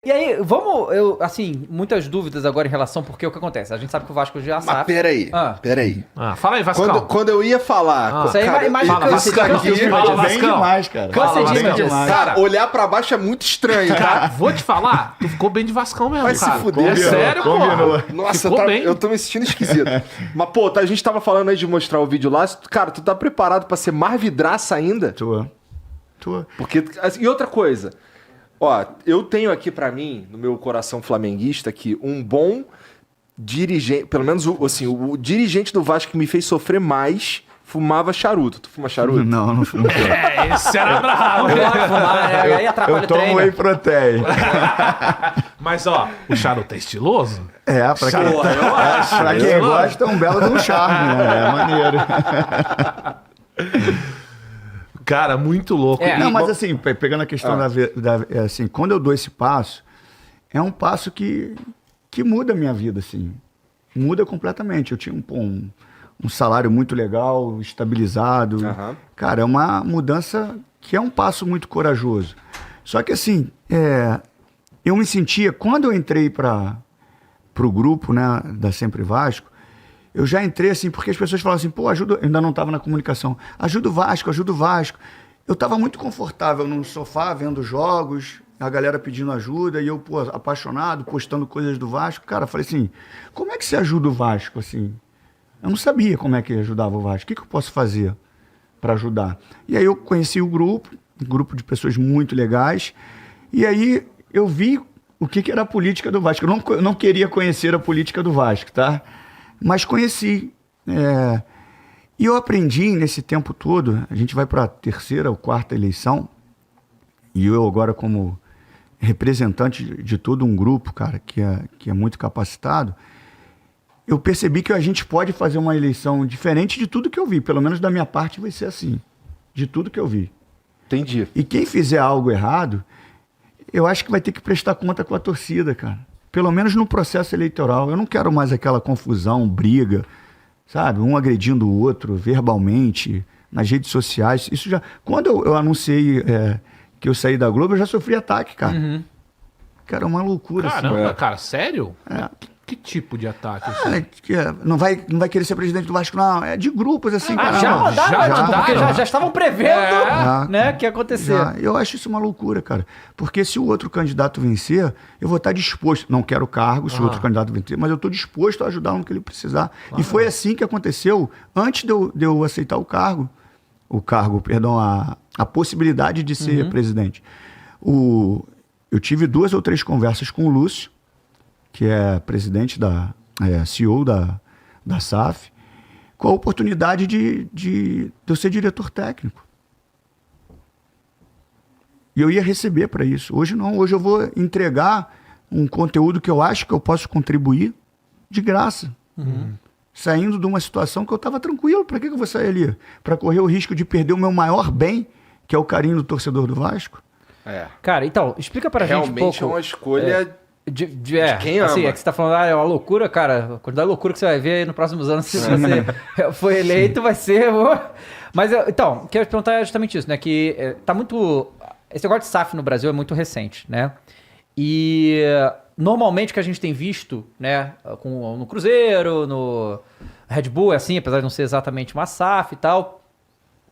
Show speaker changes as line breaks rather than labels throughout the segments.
E aí, assim, muitas dúvidas agora em relação, porque o que acontece? A gente sabe que o Vasco já sabe.
Mas peraí.
Fala aí, Vascão.
Quando eu ia falar...
Isso aí é mais
isso daqui
bem demais, cara.
Cansa de
demais.
Cara, olhar pra baixo é muito estranho,
Cara,
tá?
vou te falar, tu ficou bem de Vascão mesmo,
Vai
cara.
se fuder.
É sério, pô.
Nossa,
Ficou bem.
eu tô me sentindo esquisito. Mas, pô, a gente tava falando aí de mostrar o vídeo lá. Cara, tu tá preparado pra ser mais vidraça ainda?
Tua.
Porque, assim, e outra coisa... Ó, eu tenho aqui pra mim, no meu coração flamenguista, que um bom dirigente, pelo menos o dirigente do Vasco que me fez sofrer mais, fumava charuto. Tu fuma charuto?
Não fumo.
Esse era bravo.
Não pode fumar, né? Aí atrapalha
Eu
o
tomo
treino.
whey protein.
Mas, ó, o charuto é estiloso?
Pra quem,
eu acho.
pra quem gosta, é um belo de um charme, né? É maneiro.
Cara, muito louco.
Não, mas assim, pegando a questão assim, quando eu dou esse passo, é um passo que muda a minha vida, assim. Muda completamente. Eu tinha um salário muito legal, estabilizado. Cara, é uma mudança que é um passo muito corajoso. Só que assim, eu me sentia, quando eu entrei para o grupo, né, da Sempre Vasco, eu já entrei assim, porque as pessoas falavam assim, pô, ajuda, eu ainda não estava na comunicação, ajuda o Vasco. Eu estava muito confortável no sofá, vendo jogos, a galera pedindo ajuda, e eu, pô, apaixonado, postando coisas do Vasco. Cara, eu falei assim, como é que você ajuda o Vasco, assim? Eu não sabia como é que ajudava o Vasco, o que eu posso fazer para ajudar? E aí eu conheci um grupo de pessoas muito legais, e aí eu vi o que era a política do Vasco. Eu não queria conhecer a política do Vasco, tá? Mas conheci. E eu aprendi nesse tempo todo, a gente vai para a 3ª ou 4ª eleição, e eu agora como representante de todo um grupo, cara, que é muito capacitado, eu percebi que a gente pode fazer uma eleição diferente de tudo que eu vi. Pelo menos da minha parte vai ser assim, de tudo que eu vi.
Entendi.
E quem fizer algo errado, eu acho que vai ter que prestar conta com a torcida, cara. Pelo menos no processo eleitoral. Eu não quero mais aquela confusão, briga, sabe? Um agredindo o outro verbalmente, nas redes sociais. Isso já... Quando eu anunciei que eu saí da Globo, eu já sofri ataque, cara. Cara, é uma loucura.
Caramba,
assim.
cara, sério? Que tipo de ataque?
Não vai querer ser presidente do Vasco, não. É de grupos, assim, cara.
Já mandaram, porque
já
já estavam prevendo, né, que ia acontecer.
Eu acho isso uma loucura, cara. Porque se o outro candidato vencer, eu vou estar disposto. Não quero cargo se o outro candidato vencer, mas eu estou disposto a ajudar no que ele precisar. E foi assim que aconteceu antes de eu aceitar o cargo. A possibilidade de ser presidente. Eu tive 2 ou 3 conversas com o Lúcio, que é presidente CEO da SAF, com a oportunidade de eu ser diretor técnico. E eu ia receber para isso. Hoje não, hoje eu vou entregar um conteúdo que eu acho que eu posso contribuir de graça. Saindo de uma situação que eu estava tranquilo. Para que eu vou sair ali? Para correr o risco de perder o meu maior bem, que é o carinho do torcedor do Vasco?
Cara, então, explica pra gente um pouco.
Realmente é uma escolha... De quem ama.
Assim, é que você tá falando, é uma loucura, cara. A quantidade de loucura que você vai ver aí nos próximos anos, se você for eleito, vai ser... Mas, então, o que eu ia te perguntar é justamente isso, né? Que tá muito... Esse negócio de SAF no Brasil é muito recente, né? E normalmente o que a gente tem visto, né? No Cruzeiro, no Red Bull, é assim, apesar de não ser exatamente uma SAF e tal...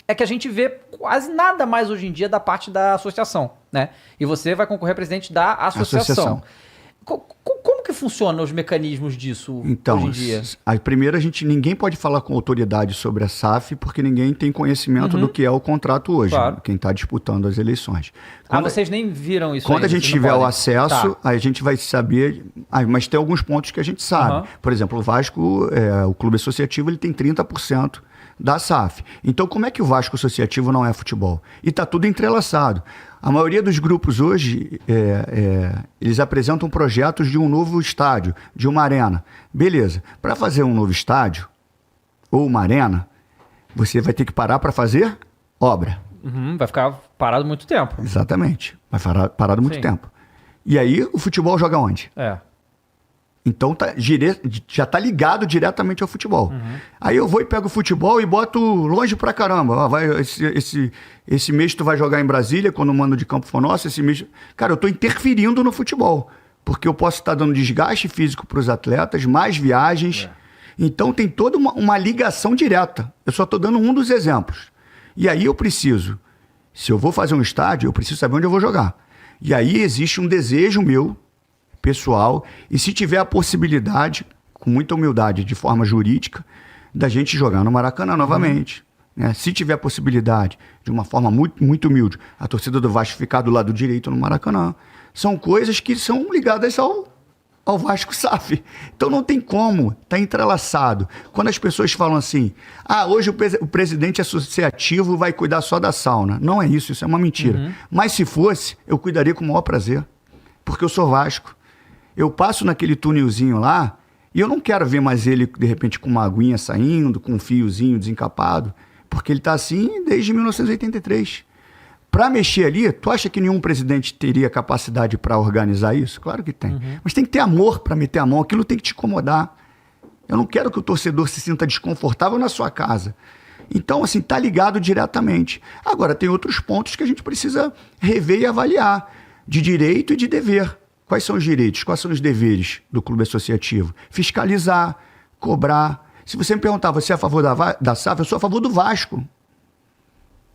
É que a gente vê quase nada mais hoje em dia da parte da associação, né? E você vai concorrer a presidente da associação. Como que funcionam os mecanismos disso hoje em dia?
Primeiro, ninguém pode falar com autoridade sobre a SAF, porque ninguém tem conhecimento do que é o contrato hoje, quem está disputando as eleições.
Vocês nem viram isso
Quando
ainda,
a gente tiver o acesso, a gente vai saber... mas tem alguns pontos que a gente sabe. Por exemplo, o Vasco, o clube associativo, ele tem 30% da SAF. Então, como é que o Vasco associativo não é futebol? E está tudo entrelaçado. A maioria dos grupos hoje, eles apresentam projetos de um novo estádio, de uma arena. Beleza. Para fazer um novo estádio, ou uma arena, você vai ter que parar para fazer obra.
Vai ficar parado muito tempo.
Exatamente. Vai ficar parado muito tempo. E aí, o futebol joga onde? Então já tá ligado diretamente ao futebol. Aí eu vou e pego o futebol e boto longe pra caramba. Ó, esse mês tu vai jogar em Brasília, quando o mando de campo for nosso, esse mês... Cara, eu tô interferindo no futebol. Porque eu posso estar dando desgaste físico pros atletas, mais viagens. Então tem toda uma ligação direta. Eu só tô dando um dos exemplos. E aí eu preciso, se eu vou fazer um estádio, eu preciso saber onde eu vou jogar. E aí existe um desejo meu, pessoal, e se tiver a possibilidade, com muita humildade, de forma jurídica, da gente jogar no Maracanã novamente. Né? Se tiver a possibilidade, de uma forma muito, muito humilde, a torcida do Vasco ficar do lado direito no Maracanã. São coisas que são ligadas ao Vasco SAF. Então não tem como, tá entrelaçado. Quando as pessoas falam assim, hoje o presidente associativo vai cuidar só da sauna. Não é isso, isso é uma mentira. Mas se fosse, eu cuidaria com o maior prazer, porque eu sou Vasco. Eu passo naquele túnelzinho lá e eu não quero ver mais ele, de repente, com uma aguinha saindo, com um fiozinho desencapado, porque ele tá assim desde 1983. Para mexer ali, tu acha que nenhum presidente teria capacidade para organizar isso? Claro que tem. Mas tem que ter amor para meter a mão, aquilo tem que te incomodar. Eu não quero que o torcedor se sinta desconfortável na sua casa. Então, assim, tá ligado diretamente. Agora, tem outros pontos que a gente precisa rever e avaliar, de direito e de dever. Quais são os direitos, quais são os deveres do clube associativo? Fiscalizar, cobrar. Se você me perguntar, você é a favor da SAF? Eu sou a favor do Vasco.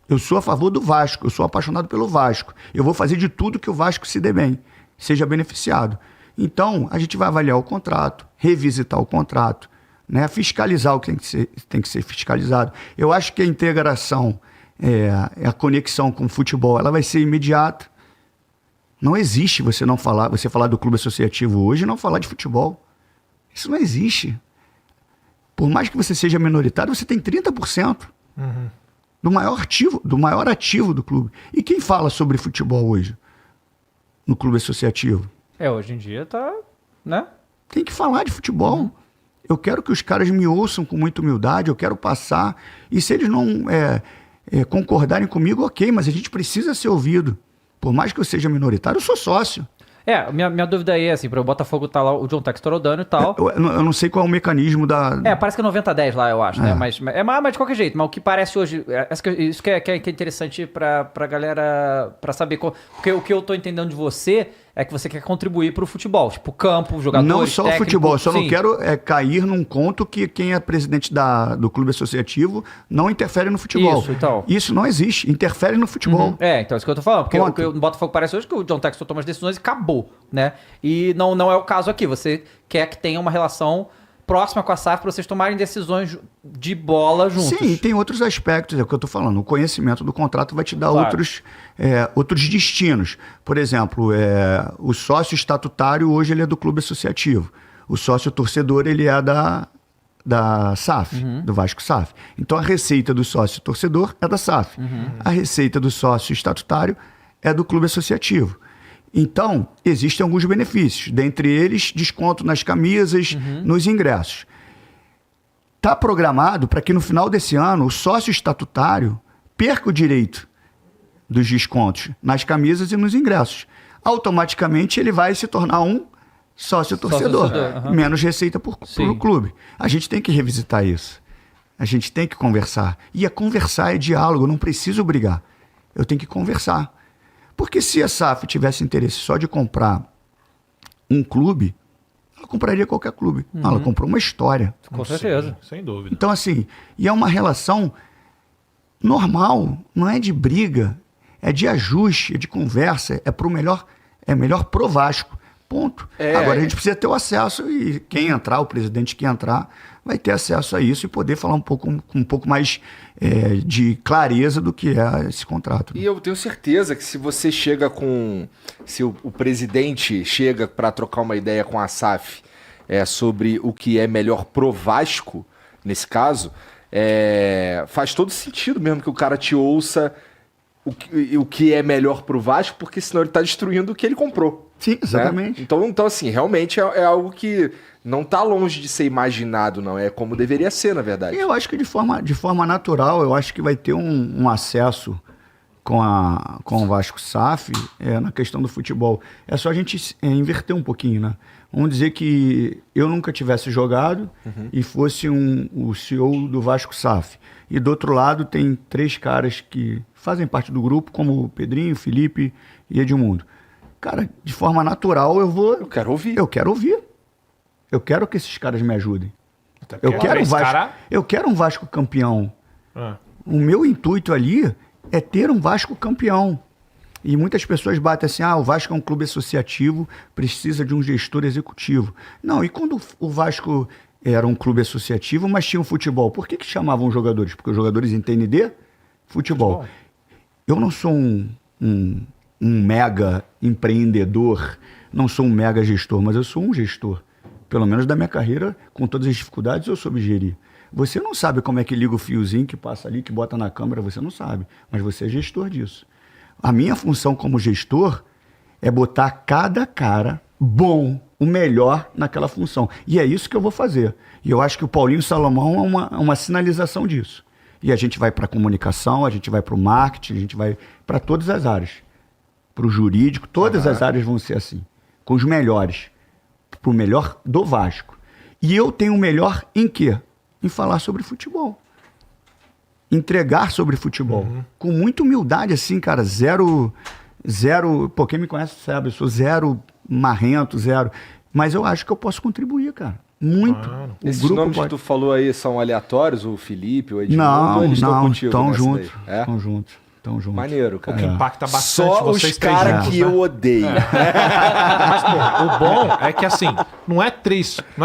Eu sou a favor do Vasco, eu sou apaixonado pelo Vasco. Eu vou fazer de tudo que o Vasco se dê bem, seja beneficiado. Então, a gente vai avaliar o contrato, revisitar o contrato, né? Fiscalizar o que tem que ser fiscalizado. Eu acho que a integração, a conexão com o futebol, ela vai ser imediata. Não existe você falar do clube associativo hoje e não falar de futebol. Isso não existe. Por mais que você seja minoritário, você tem 30%. Do maior ativo do clube. E quem fala sobre futebol hoje? No clube associativo?
Hoje em dia tá, né?
Tem que falar de futebol. Eu quero que os caras me ouçam com muita humildade, eu quero passar. E se eles não concordarem comigo, ok, mas a gente precisa ser ouvido. Por mais que eu seja minoritário, eu sou sócio.
Minha dúvida aí é assim, para o Botafogo tá lá, o John Textor rodando e tal.
Eu não sei qual é o mecanismo da...
Parece que é 90-10 lá, eu acho, né? Mas de qualquer jeito, mas o que parece hoje... Isso que é interessante pra galera, pra saber... Porque o que eu tô entendendo de você é que você quer contribuir pro futebol. Tipo, campo, jogadores,
não só
técnico,
o futebol, eu só
sim.
não quero cair num conto que quem é presidente do clube associativo não interfere no futebol.
Isso, então.
Isso não existe, interfere no futebol.
Então é isso que eu tô falando. Porque o que o Botafogo parece hoje é que o John Textor toma as decisões e acabou, né? E não é o caso aqui. Você quer que tenha uma relação próxima com a SAF para vocês tomarem decisões de bola juntos.
Sim, e tem outros aspectos, é o que eu estou falando. O conhecimento do contrato vai te dar outros destinos. Por exemplo, o sócio estatutário hoje ele é do clube associativo. O sócio torcedor ele é da SAF, do Vasco SAF. Então a receita do sócio torcedor é da SAF. A receita do sócio estatutário é do clube associativo. Então, existem alguns benefícios, dentre eles, desconto nas camisas, nos ingressos. Está programado para que no final desse ano o sócio estatutário perca o direito dos descontos nas camisas e nos ingressos. Automaticamente ele vai se tornar um sócio torcedor, menos receita para o clube. A gente tem que revisitar isso. A gente tem que conversar. E conversar é diálogo, eu não preciso brigar. Eu tenho que conversar. Porque se a SAF tivesse interesse só de comprar um clube, ela compraria qualquer clube. Ela comprou uma história.
Com certeza.
Sem dúvida.
Então, assim, e é uma relação normal, não é de briga, é de ajuste, é de conversa, é melhor pro Vasco. Ponto. Agora a gente precisa ter o acesso e quem entrar, o presidente que entrar, vai ter acesso a isso e poder falar com um pouco mais de clareza do que é esse contrato.
E eu tenho certeza que se você chega se o presidente chega para trocar uma ideia com a SAF sobre o que é melhor pro Vasco, nesse caso, faz todo sentido mesmo que o cara te ouça o que é melhor pro Vasco, porque senão ele tá destruindo o que ele comprou.
Sim, exatamente.
Né? Então, assim, realmente é algo que não tá longe de ser imaginado, não. É como deveria ser, na verdade.
Eu acho que de forma natural, eu acho que vai ter um acesso com o Vasco SAF na questão do futebol. É só a gente inverter um pouquinho, né? Vamos dizer que eu nunca tivesse jogado e fosse o CEO do Vasco SAF. E do outro lado tem 3 caras que fazem parte do grupo, como o Pedrinho, Felipe e Edmundo. Cara, de forma natural eu quero ouvir. Eu quero que esses caras me ajudem. Eu quero um Vasco campeão. O meu intuito ali é ter um Vasco campeão. E muitas pessoas batem assim, o Vasco é um clube associativo, precisa de um gestor executivo. Não, e quando o Vasco era um clube associativo, mas tinha um futebol, por que chamavam os jogadores? Porque os jogadores entendem de futebol. Eu não sou um mega empreendedor, não sou um mega gestor, mas eu sou um gestor. Pelo menos da minha carreira, com todas as dificuldades, eu soube gerir. Você não sabe como é que liga o fiozinho que passa ali, que bota na câmera, você não sabe. Mas você é gestor disso. A minha função como gestor é botar cada cara bom, o melhor naquela função. E é isso que eu vou fazer. E eu acho que o Paulinho Salomão é uma sinalização disso. E a gente vai para a comunicação, a gente vai para o marketing, a gente vai para todas as áreas. Para o jurídico, todas as áreas vão ser assim. Com os melhores. Para o melhor do Vasco. E eu tenho o melhor em quê? Em falar sobre futebol. Entregar sobre futebol. Com muita humildade, assim, cara. Zero. Pô, quem me conhece sabe, eu sou zero marrento, zero. Mas eu acho que eu posso contribuir, cara. Muito.
Esses nomes que tu falou aí são aleatórios? O Felipe, o Edmundo?
Não,
eles estão contigo?
Estão juntos. Estão juntos.
Maneiro, cara.
O que impacta bastante
só
vocês
os caras que eu odeio.
Mas, pô, o bom é que assim, não é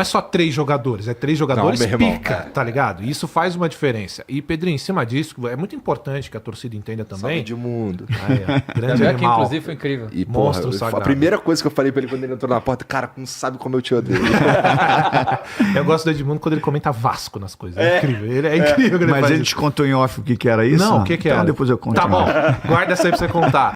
só 3 jogadores, é 3 jogadores
meu irmão,
pica, tá ligado? E isso faz uma diferença. E, Pedrinho, em cima disso, é muito importante que a torcida entenda também.
Salve de mundo.
Grande
aqui,
animal.
inclusive, foi incrível.
E,
Monstro
porra,
sagrado.
a primeira coisa que eu falei pra ele quando ele entrou na porta, cara, não sabe como eu te odeio.
Eu gosto do Edmundo quando ele comenta Vasco nas coisas. É incrível. Ele é incrível. Que ele
Mas
faz
ele
isso.
te contou em off o que era isso?
Não, o que era?
Então depois eu conto.
Tá bom, guarda essa aí pra você contar.